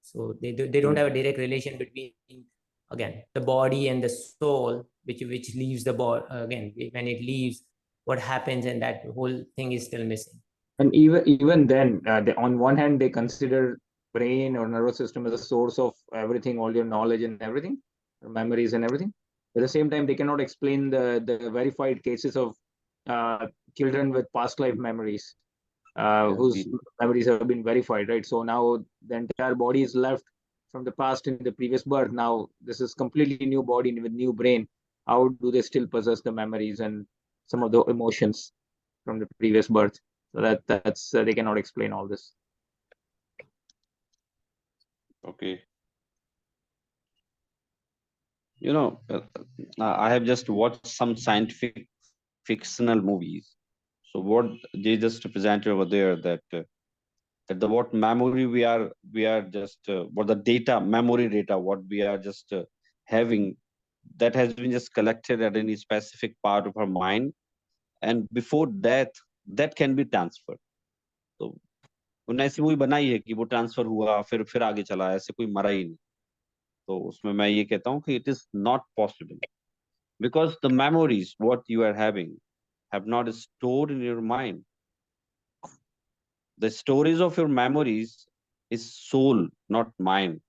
C: So they don't have a direct relation between, again, the body and the soul, which leaves the body. Again, when it leaves, what happens, and that whole thing is still missing.
D: And even then, on one hand, they consider brain or nervous system as a source of everything, all your knowledge and everything, memories and everything. At the same time, they cannot explain the verified cases of children with past life memories,
A: yeah,
D: whose memories have been verified, right? So now the entire body is left from the past in the previous birth. Now this is completely new body with new brain. How do they still possess the memories and some of the emotions from the previous birth? So that's they cannot explain all this.
A: okay. I have just watched some scientific fictional movies. So what they just presented over there, that the what memory we are just what the data memory data what we are just having, that has been just collected at any specific part of our mind, and before death that can be transferred. तो उन्होंने ऐसी movie बनाई है कि वो transfer हुआ, फिर आगे चला, ऐसे कोई मरा ही नहीं. तो उसमें मैं ये कहता हूँ कि it is not possible, because the memories what you are having have not stored in your mind. The stories of your memories is soul, not mind.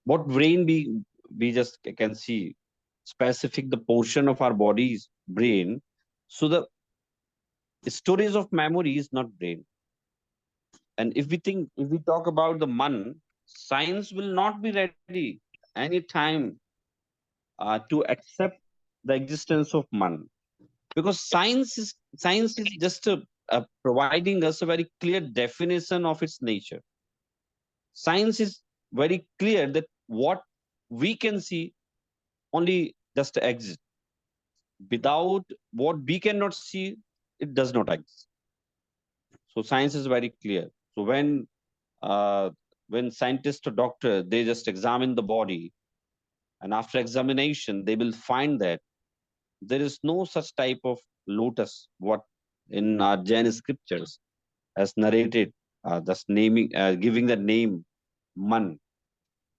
A: What brain we just can see specific the portion of our body's brain. So the storage of memory is not brain. And if we talk about the man, science will not be ready anytime to accept the existence of man, because science is just providing us a very clear definition of its nature. Science is very clear that what we can see only just exist. Without what we cannot see, it does not exist. So science is very clear. So uh, when scientist or doctor they just examine the body, and after examination they will find that There is no such type of lotus what in our Jain scriptures as narrated, thus naming, giving the name man.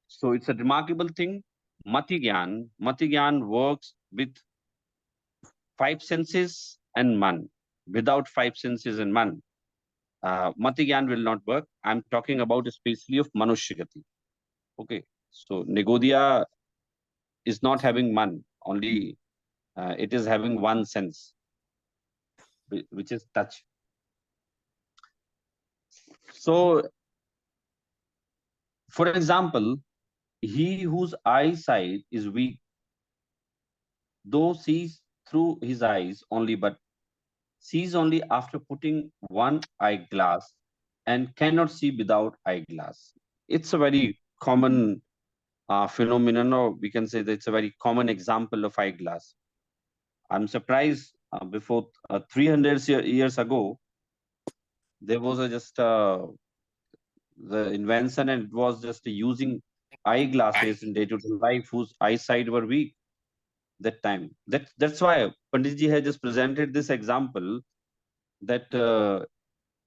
A: So it's a remarkable thing. Mati Gyan works with five senses and man. Without five senses and man, Mati Gyan will not work. I'm talking about especially of Manushya. Okay, so Negodia is not having man, only it is having one sense, which is touch. So, for example, he whose eyesight is weak, though sees through his eyes only, but sees only after putting one eyeglass and cannot see without eyeglass. It's a very common phenomenon, or we can say that it's a very common example of eyeglass. I'm surprised before 300 years ago, there was just the invention, and it was just using eyeglasses in day-to-day life whose eyesight were weak that time. That's why Panditji has just presented this example that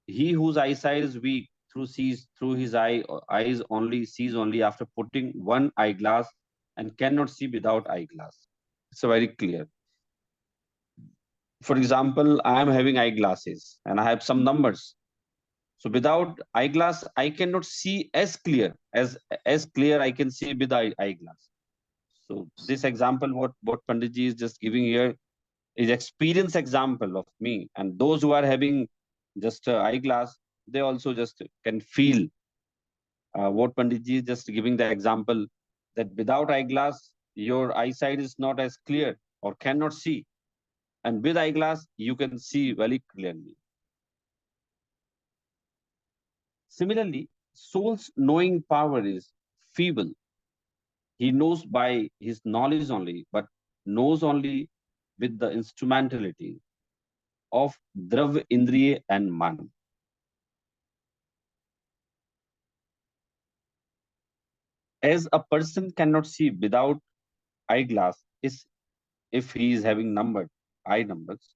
A: he whose eyesight is weak sees through his eyes only, sees only after putting one eyeglass and cannot see without eyeglass. It's very clear. For example, I am having eyeglasses and I have some numbers. So without eyeglass, I cannot see as clear I can see with eyeglass. So this example, what Panditji is just giving here, is experience example of me, and those who are having just eyeglass, they also just can feel what Panditji is just giving the example, that without eyeglass your eyesight is not as clear or cannot see, and with eyeglass you can see very clearly. Similarly, soul's knowing power is feeble. He knows by his knowledge only, but knows only with the instrumentality of Drav, Indriya and Man. As a person cannot see without eyeglass, is if he is having numbered eye numbers,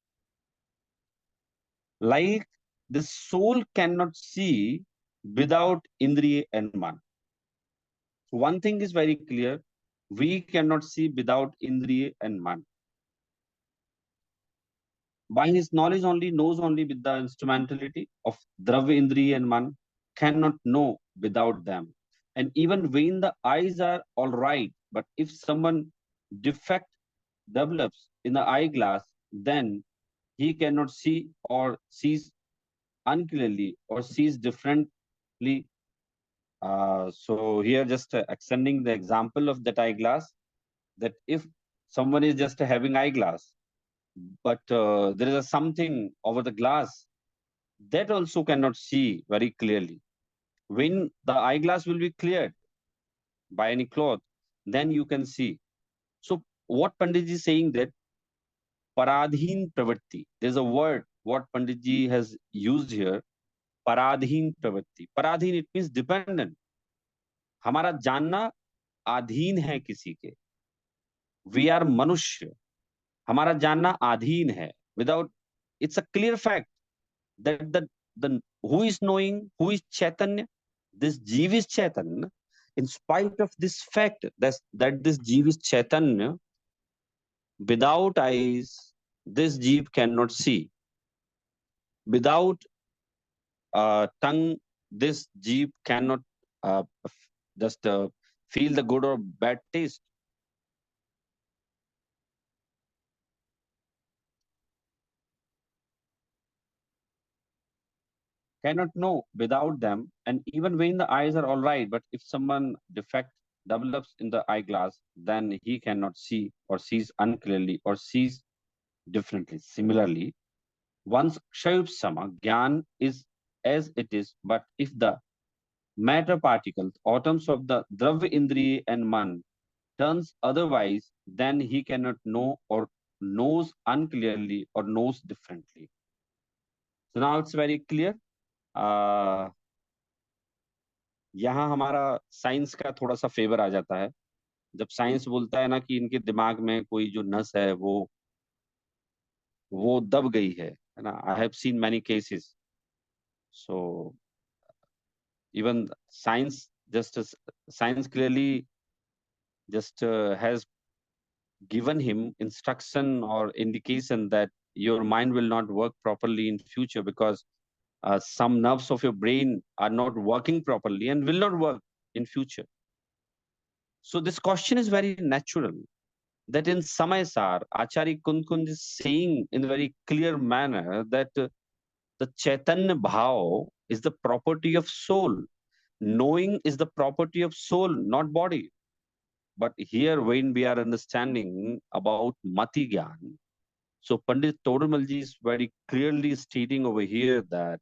A: like the soul cannot see without Indriya and Man. One thing is very clear, we cannot see without Indriya and Man. By his knowledge only, knows only with the instrumentality of Dravya, Indriya and Man, cannot know without them. And even when the eyes are all right, but if someone defect develops in the eyeglass, then he cannot see or sees unclearly or sees differently. So here just extending the example of that eyeglass, that if someone is just having eyeglass, but there is something over the glass, that also cannot see very clearly. When the eyeglass will be cleared by any cloth, then you can see. So what Pandit ji is saying, that paradhin pravritti, there's a word what Pandit ji has used here, paradhin pravritti. Paradhin, it means dependent. हमारा जानना अधीन है किसी के. We are मनुष्य, हमारा जानना अधीन है. Without, it's a clear fact that the who is knowing, who is Chaitanya, this Jeev is Chaitanya. In spite of this fact that this Jeev is Chaitanya, without eyes, this Jeev cannot see. Without tongue, this Jeev cannot just feel the good or bad taste. Cannot know without them, and even when the eyes are all right, but if someone defect develops in the eyeglass, then he cannot see or sees unclearly or sees differently. Similarly, once Kshayupsama, Gyan is as it is, but if the matter particles, atoms of the Dravya, Indriya and Man turns otherwise, then he cannot know or knows unclearly or knows differently. So now it's very clear. यहाँ हमारा science का थोड़ा सा favour आ जाता है, जब science बोलता है ना कि इनके दिमाग में कोई जो नस है वो वो दब गई है ना. I have seen many cases. So even science just science clearly just has given him instruction or indication that your mind will not work properly in future because some nerves of your brain are not working properly and will not work in future. So this question is very natural, that in Samaysar Acharya Kunkunj is saying in a very clear manner that the Chaitanya Bhav is the property of soul. Knowing is the property of soul, not body. But here, when we are understanding about Mati Gyan, so Pandit Todamalji is very clearly stating over here that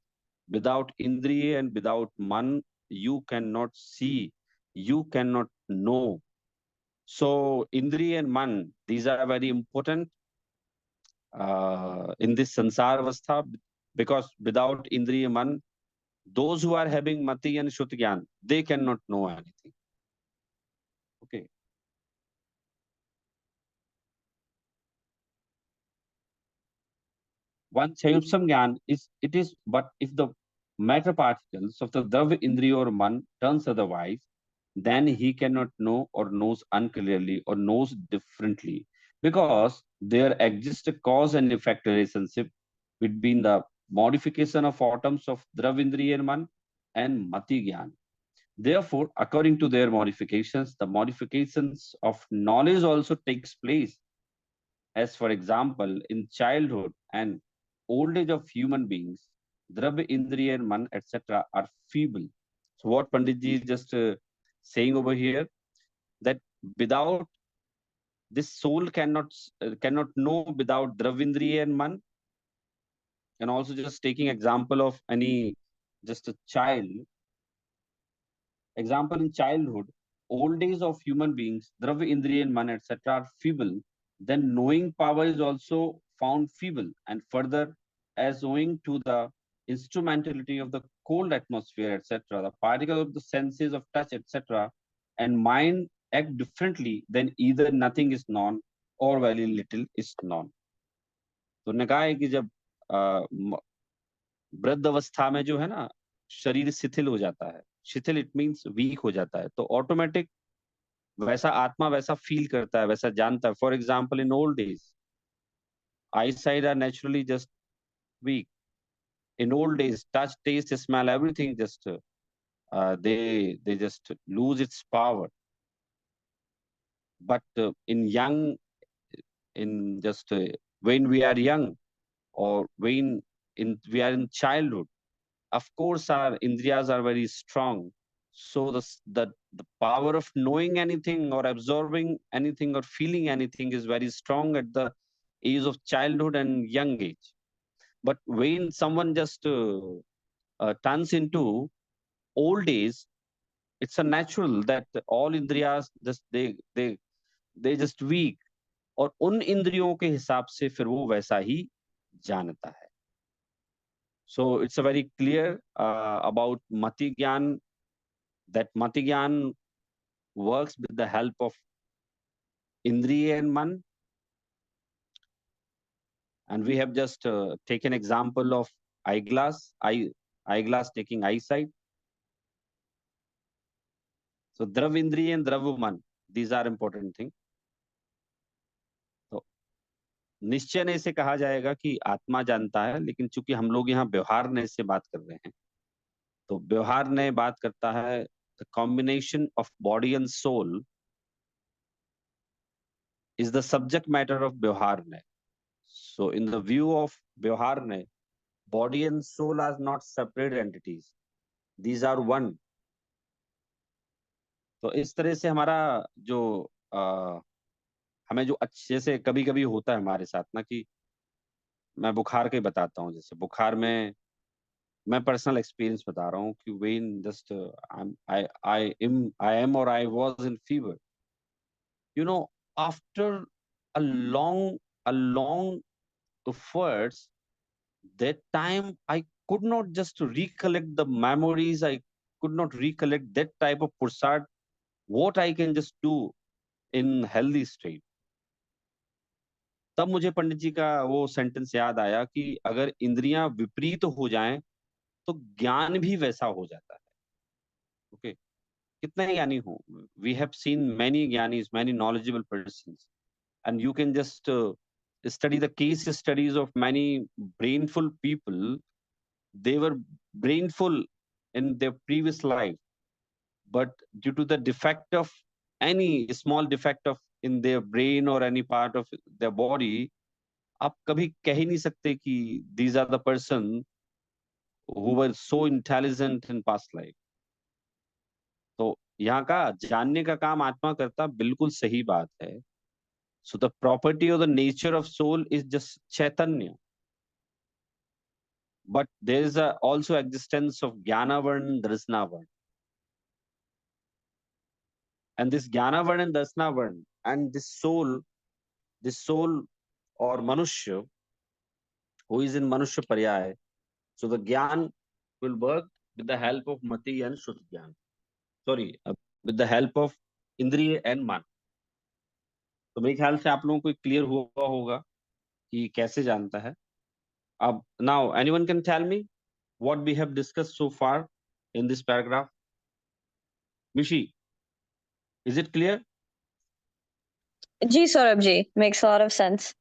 A: without Indriya and without Man, you cannot see, you cannot know. So Indriya and Man, these are very important in this Sansar Avastha, because without Indriya Man, those who are having Mati and Shruti Gyan, they cannot know anything. Okay. One Chayutsam Gyan is it is, but if the matter particles of the Drav Indriya or Man turns otherwise, then he cannot know or knows unclearly or knows differently, because there exists a cause and effect relationship between the modification of atoms of Drav Indriya and Man and Mati Gyan. Therefore, according to their modifications, the modifications of knowledge also takes place. As for example, in childhood and old age of human beings, Drabya, Indriya, and Man, etc., are feeble. So, what Panditji is just saying over here, that without this soul cannot know without Dravindriya and Man, and also just taking example of any just a child. Example in childhood, old days of human beings, Dravya, Indriya, and Man, etc., are feeble. Then knowing power is also found feeble, and further, as owing to the instrumentality of the cold atmosphere, etc., the particle of the senses of touch, etc., and mind act differently, then either nothing is known or very little is known. तो ने कहा है कि जब वृद्ध अवस्था में जो है ना शरीर शिथिल हो जाता है, शिथिल इट मीन्स वीक हो जाता है, तो ऑटोमेटिक वैसा आत्मा वैसा फील करता है, वैसा जानता है. For example in old days eyesight are naturally just weak. In old days touch taste smell everything just they just lose its power. But in young, in just when we are young, or when we are in childhood, of course our indriyas are very strong. So the power of knowing anything or absorbing anything or feeling anything is very strong at the age of childhood and young age. But when someone just turns into old age, it's a natural that all indriyas just they just weak, और उन इंद्रियों के हिसाब से फिर वो वैसा ही जानता है. So it's a very clear about Mati Gyan, that Mati Gyan works with the help of Indriya and Man. And we have just taken example of eyeglass taking eyesight. So Drav Indriya and Drav Man, these are important things. तो निश्चय ने इसे कहा जाएगा कि आत्मा जानता है, लेकिन चूंकि हम लोग यहाँ व्यवहार ने से बात कर रहे हैं, तो व्यवहार ने बात करता है the combination of body and soul is the subject matter of Vyavharne. So in the view of Vyavharne, body and soul are not separate entities. These are one. तो इस तरह से हमारा जो हमें जो अच्छे से कभी कभी होता है हमारे साथ ना, कि मैं बुखार के बताता हूँ. जैसे बुखार में मैं पर्सनल एक्सपीरियंस बता रहा हूँ कि व्हेन जस्ट आई एम और I was in fever, you know, after a long efforts, that time I could not just recollect the memories, I could not recollect that type of prasad what I can just do in healthy state. तब मुझे पंडित जी का वो sentence याद आया कि अगर इंद्रियां विपरीत हो जाएं तो ज्ञान भी वैसा हो जाता है। ओके, कितने ज्ञानी हो, we have seen many gyanis, many knowledgeable person, and you can just study the case studies of many brainful people. They were brainful in their previous life, but due to the defect of any small defect of in their brain or any part of their body, आप कभी कह ही नहीं सकते कि these are the person who were so intelligent in past life. तो यहाँ का जानने का काम आत्मा करता, बिल्कुल सही बात है. So the property or the nature of soul is just chaitanya. But there is also existence of jnana varna and drasna varna. And this jnana varna and drasna varna and this soul or manushya who is in manushya paryaya. So the jnana will work with the help of mati and shuddha jnana. Sorry, with the help of indriya and man. तो मेरे ख्याल से आप लोगों को clear हुआ होगा कि कैसे जानता है. अब now anyone can tell me what we have discussed so far in this paragraph? Mishi, is it clear?
E: Ji Saurabh ji, makes a lot of sense.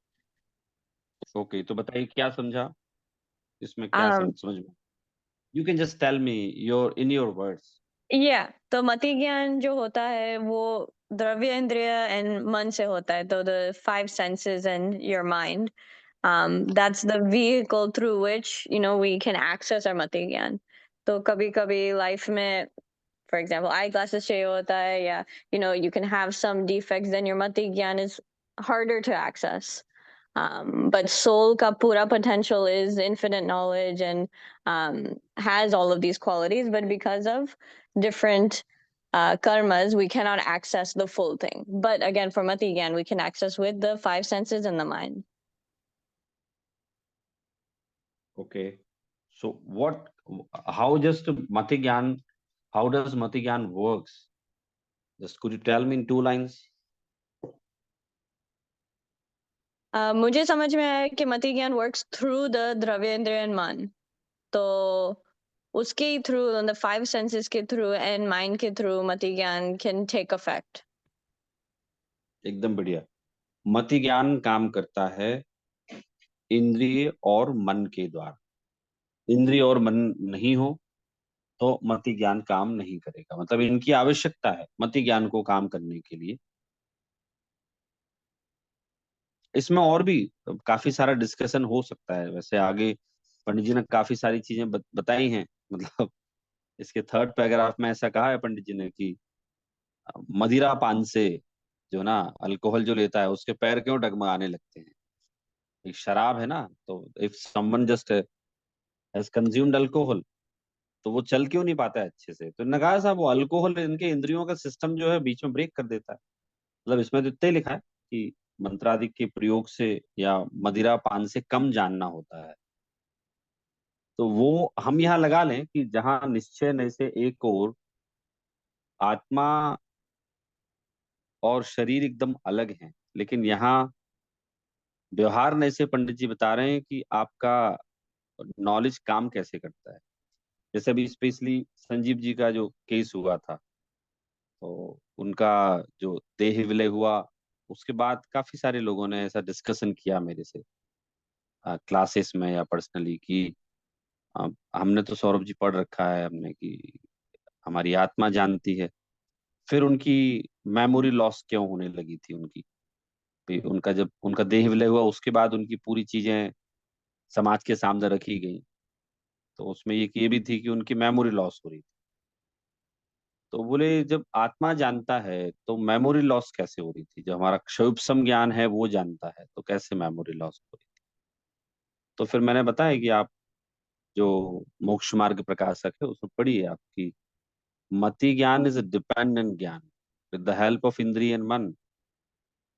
A: Okay, तो बताइए क्या समझा इसमें, क्या
E: Um,
A: समझ में. You can just tell me your in your words.
E: yeah, तो मति ज्ञान जो होता है वो द्रव्य इंद्रिय and मन से होता है. तो the five senses and your mind, that's the vehicle through which we can access our मति ज्ञान. तो कभी कभी life में, for example, eyeglasses चाहिए होता है, या you can have some defects, then your mati gyan is harder to access. But soul ka pura potential is infinite knowledge and has all of these qualities, but because of different karmas, we cannot access the full thing. But again, for mati gyan, we can access with the five senses and the mind.
A: Okay, so how just mati gyan, how does mati gyan works? Just could you tell me in 2 lines?
E: मुझे समझ में आया कि मति ज्ञान works through the द्रव्य इंद्रिय and मन. तो उसके थ्रू, the five senses के थ्रू and mind के थ्रू मति ज्ञान can take effect.
A: एकदम बढ़िया. मति ज्ञान काम करता है इंद्रिय और मन के द्वारा. इंद्रिय और मन नहीं हो तो मति ज्ञान काम नहीं करेगा. मतलब इनकी आवश्यकता है मति ज्ञान को काम करने के लिए. इसमें और भी काफी सारा डिस्कशन हो सकता है. वैसे आगे पंडित जी ने काफी सारी चीजें बताई हैं. मतलब इसके थर्ड पैराग्राफ में ऐसा कहा है पंडित जी ने कि मदिरा पान से जो ना अल्कोहल जो लेता है उसके पैर क्यों डगमगाने लगते हैं. एक शराब है ना, तो if someone just has consumed alcohol तो वो चल क्यों नहीं पाता है अच्छे से. तो इन्होंने कहा साहब वो अल्कोहल इनके इंद्रियों का सिस्टम जो है बीच में ब्रेक कर देता है. मतलब इसमें तो इतना ही लिखा है कि मंत्रादि के प्रयोग से या मदिरा पान से कम जानना होता है. तो वो हम यहाँ लगा लें कि जहां निश्चय न से एक और आत्मा और शरीर एकदम अलग हैं, लेकिन यहाँ व्यवहार न से पंडित जी बता रहे हैं कि आपका नॉलेज काम कैसे करता है. जैसे अभी स्पेशली संजीव जी का जो केस हुआ था, तो उनका जो देह विलय हुआ उसके बाद काफी सारे लोगों ने ऐसा डिस्कशन किया मेरे से क्लासेस में या पर्सनली कि हमने तो सौरभ जी पढ़ रखा है हमने कि हमारी आत्मा जानती है. फिर उनकी मेमोरी लॉस क्यों होने लगी थी उनकी. फिर उनका जब उनका देह विलय हुआ उसके बाद उनकी पूरी चीजें समाज के सामने रखी गई, तो उसमें ये भी थी कि उनकी मेमोरी लॉस हो रही थी. तो बोले जब आत्मा जानता है तो मेमोरी लॉस कैसे हो रही थी. जो हमारा क्षुब्सम ज्ञान है वो जानता है तो कैसे मेमोरी लॉस हो रही थी. तो फिर मैंने बताया कि आप जो मोक्ष मार्ग प्रकाशक है उसमें पढ़िए आपकी मति ज्ञान इज डिपेंडेंट ज्ञान विद द हेल्प ऑफ इंद्रिय एंड मन.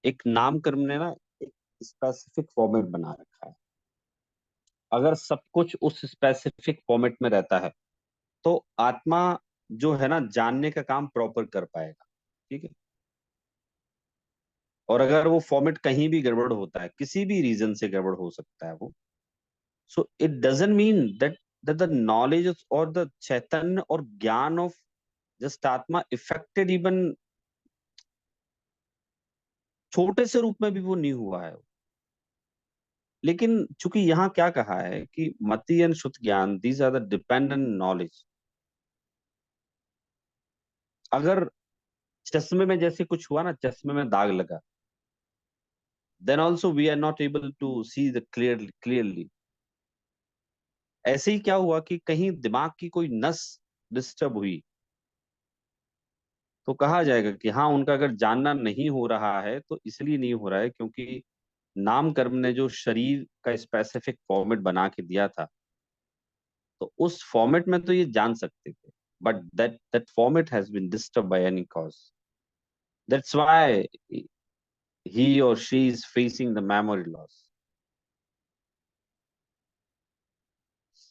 A: एक नामकरण ने ना एक स्पेसिफिक फॉर्मेट बना रखा है. अगर सब कुछ उस स्पेसिफिक फॉर्मेट में रहता है तो आत्मा जो है ना जानने का काम प्रॉपर कर पाएगा. ठीक है. और अगर वो फॉर्मेट कहीं भी गड़बड़ होता है, किसी भी रीजन से गड़बड़ हो सकता है वो, so it doesn't mean that the knowledge और द चैतन्य और ज्ञान ऑफ जस्ट आत्मा इफेक्टेड इवन छोटे से रूप में भी वो नहीं हुआ है। लेकिन चूंकि यहाँ क्या कहा है कि मति and shuddh gyan, these are the dependent knowledge. अगर चश्मे में जैसे कुछ हुआ ना, चश्मे में दाग लगा, then also we are not able to see the clearly. ऐसे ही क्या हुआ कि कहीं दिमाग की कोई नस डिस्टर्ब हुई, तो कहा जाएगा कि हाँ, उनका अगर जानना नहीं हो रहा है तो इसलिए नहीं हो रहा है क्योंकि नाम कर्म ने जो शरीर का स्पेसिफिक फॉर्मेट बना के दिया था, तो उस फॉर्मेट में तो ये जान सकते थे, but that format has been disturb by any cause. That's why he or she is facing the memory loss.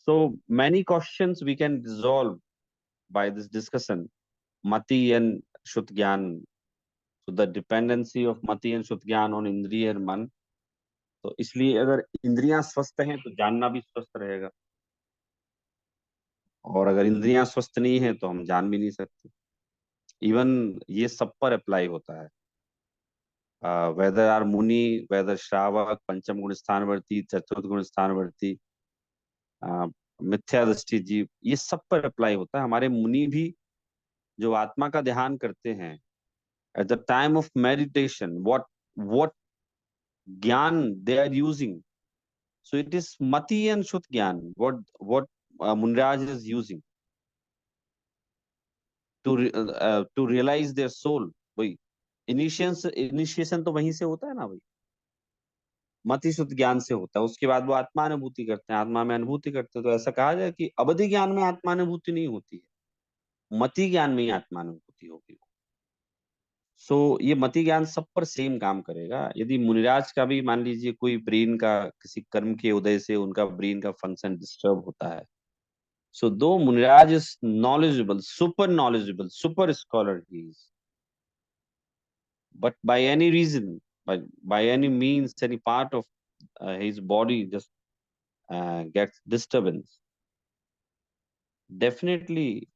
A: So many questions we can resolve by this discussion. Mati and Shudgyan. So the dependency of Mati and Shudgyan on इंद्रिय और मन। तो इसलिए अगर इंद्रियां स्वस्थ हैं तो जानना भी स्वस्थ रहेगा, और अगर इंद्रियां स्वस्थ नहीं है तो हम जान भी नहीं सकते। इवन ये सब पर अप्लाई होता है, वेदर आर मुनि, वेदर श्रावक, पंचम गुण स्थानवर्ती, चतुर्थ गुण स्थानवर्ती, मिथ्या दृष्टि जीव, ये सब पर अप्लाई होता है। हमारे मुनि भी जो आत्मा का ध्यान करते हैं, at the time of meditation, what gyan they are using, so it is mati and shuddh gyan, what munraj is using to realise their soul. वही इनिशिएशन तो वहीं से होता है ना भाई, मति शुद्ध ज्ञान से होता है। उसके बाद वो आत्मानुभूति करते हैं, आत्मा में अनुभूति करते हैं। तो ऐसा कहा जाए कि अवधि ज्ञान में आत्मानुभूति नहीं होती है, मति ज्ञान में ही आत्मानुभूति होगी। सो ये मति ज्ञान सब पर सेम काम करेगा। यदि मुनिराज का भी मान लीजिए कोई ब्रेन का किसी कर्म के उदय से उनका ब्रेन का फंक्शन डिस्टर्ब होता है, so though Muniraj is knowledgeable, super scholar he is, but by any reason, by any means, any part of his body just gets disturbance, definitely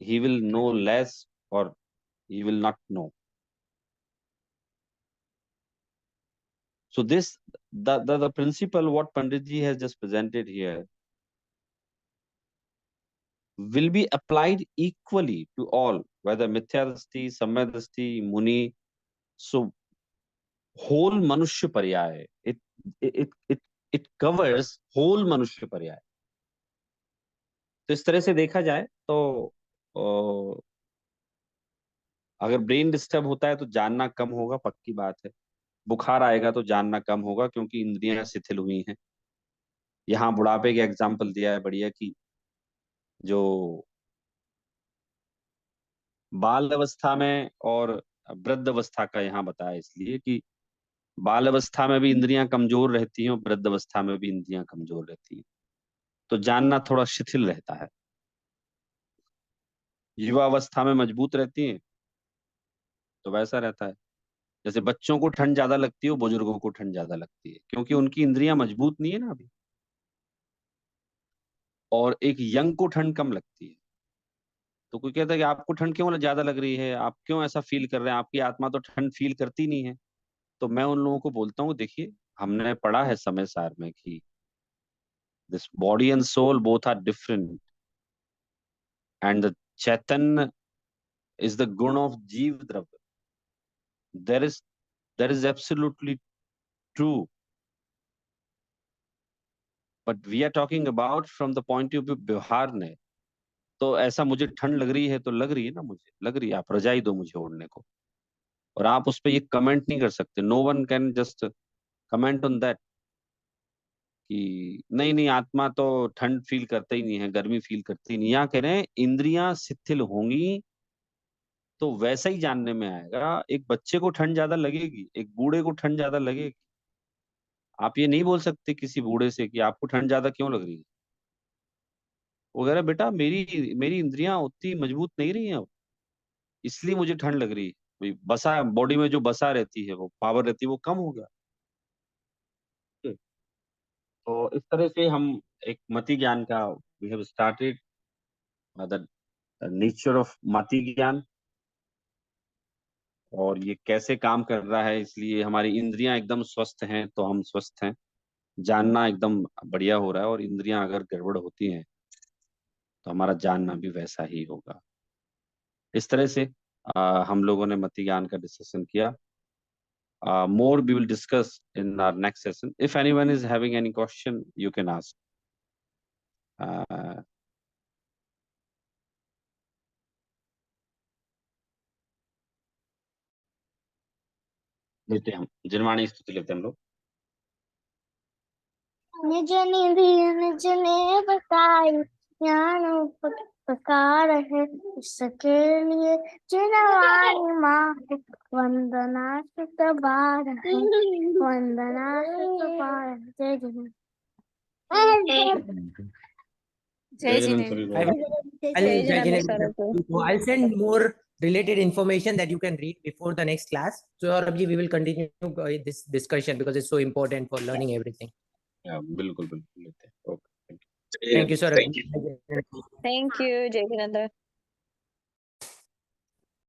A: he will know less, or he will not know. So this, the principle what Panditji has just presented here will be applied equally to all, whether Mithyadasti, Samyadasti, Muni. So whole Manushya Paryay, it covers whole Manushya Paryay. तो इस तरह से देखा जाए तो अगर brain disturb होता है तो जानना कम होगा, पक्की बात है। बुखार आएगा तो जानना कम होगा क्योंकि इंद्रियां शिथिल हुई हैं। यहाँ बुढ़ापे के एग्जाम्पल दिया है बढ़िया, कि जो बाल अवस्था में और वृद्ध अवस्था का यहाँ बताया, इसलिए कि बाल अवस्था में भी इंद्रियां कमजोर रहती हैं और वृद्ध अवस्था में भी इंद्रियां कमजोर रहती हैं, तो जानना थोड़ा शिथिल रहता है। युवा अवस्था में मजबूत रहती हैं तो वैसा रहता है। जैसे बच्चों को ठंड ज्यादा लगती है, बुजुर्गों को ठंड ज्यादा लगती है, क्योंकि उनकी इंद्रियां मजबूत नहीं है ना अभी। और एक यंग को ठंड कम लगती है। तो कोई कहता है कि आपको ठंड क्यों ज्यादा लग रही है, आप क्यों ऐसा फील कर रहे हैं, आपकी आत्मा तो ठंड फील करती नहीं है। तो मैं उन लोगों को बोलता हूँ, देखिए, हमने पढ़ा है समय सार में कि this body and soul both are different, and the chaitanya is the gun of jeev dravya. There is absolutely true, but we are talking about from the point of view व्यवहार ने। तो ऐसा मुझे ठंड लग रही है तो लग रही है ना, मुझे लग रही है, आप रजाई दो मुझे ओढ़ने को, और आप उस पर ये कमेंट नहीं कर सकते। No one can just comment on that कि नहीं नहीं, आत्मा तो ठंड फील करता ही नहीं है, गर्मी फील करती नहीं। यहाँ कह रहे हैं इंद्रियां शिथिल होंगी तो वैसा ही जानने में आएगा। एक बच्चे को ठंड ज्यादा लगेगी, एक बूढ़े को ठंड ज्यादा लगेगी। आप ये नहीं बोल सकते किसी बूढ़े से कि आपको ठंड ज्यादा क्यों लग रही है। वो कह रहा है, बेटा मेरी मेरी इंद्रियां उतनी मजबूत नहीं रही हैं अब, इसलिए मुझे ठंड लग रही है। बसा बॉडी में जो बसा रहती है, वो पावर रहती है, वो कम हो गया। ठीक। तो इस तरह से हम एक मति ज्ञान का we have started the nature of mati gyan, और ये कैसे काम कर रहा है, इसलिए हमारी इंद्रियां एकदम स्वस्थ हैं तो हम स्वस्थ हैं, जानना एकदम बढ़िया हो रहा है। और इंद्रियां अगर गड़बड़ होती हैं तो हमारा जानना भी वैसा ही होगा। इस तरह से हम लोगों ने मति ज्ञान का डिस्कशन किया। More we will discuss in our next session. If anyone is having any question, you can ask. Uh, लेते हैं हम जिनवाणी स्तुति लेते हैं हम लोग।
F: निज निधि निज ने बताई, ज्ञान उपकार है इसके लिए, जिनवाणी माँ को वंदना सुत बार है, वंदना सुत बार है। जय जय
A: जय Jinendra
C: I will,
E: Jai Jananda
C: I'll,
E: Saraswati.
C: so I'll send more related information that you can read before the next class. So Saurabh, we will continue this discussion because it's so important for learning everything.
A: बिल्कुल बिल्कुल लेते हैं। Okay,
C: Thank you, Saurabh.
E: Thank you, Jai Jananda.